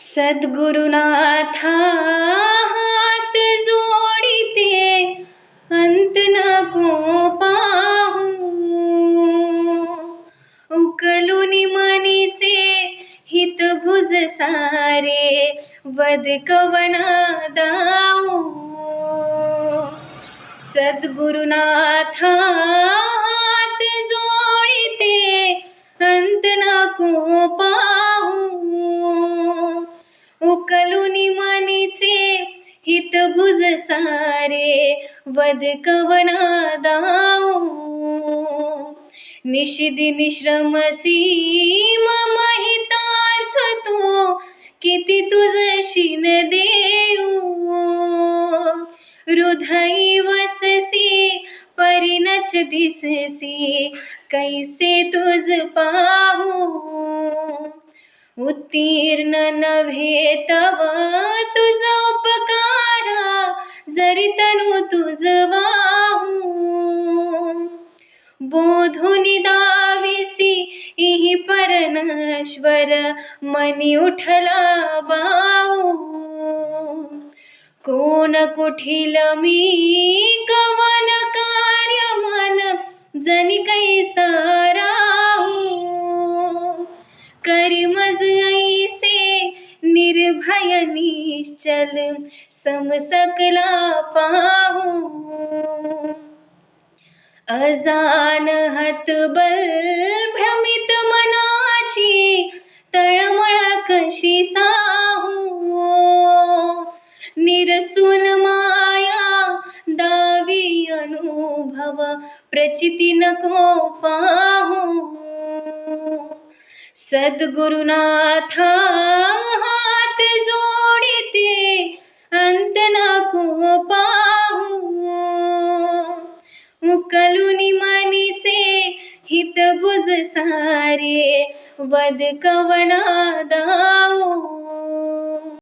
सद्गुरुनाथा हात जोडिते अंत नको पाहू, उकलुनी मनीचे हित भुज सारे वद कवन दाऊ. सद्गुरुनाथा हात जोडिते अंत नको पाहू, उकलुनी मनीचे हित भुज सारे वद कवन दाऊ. निशिदिनी श्रमसी मम हितार्थ तो किती तुझशीन देऊ, हृदयी वससी परिनच दिससी कैसे तुझ पाहू. उत्तीर्ण नव्हे तव तुझ उपकारा जरी तनु तुझ वाहू, बोधुनी दाविसी इहि परमेश्वर मनी उठला बाऊ. कोण कुठील मी कवन कार्य मन जनी कैसा राहू, करी मज ऐसे निर्भय निश्चल सम सकला पाहू. अजानहत बल भ्रमित मनाची तळमळ कशी साहू, निरसून माया दावी अनुभव प्रचिती नको पाहू. सद्गुरुनाथा हात जोडिते अंत नको पाहू, उकलुनी मनीचे हित भुज सारे वद कवन दाऊ.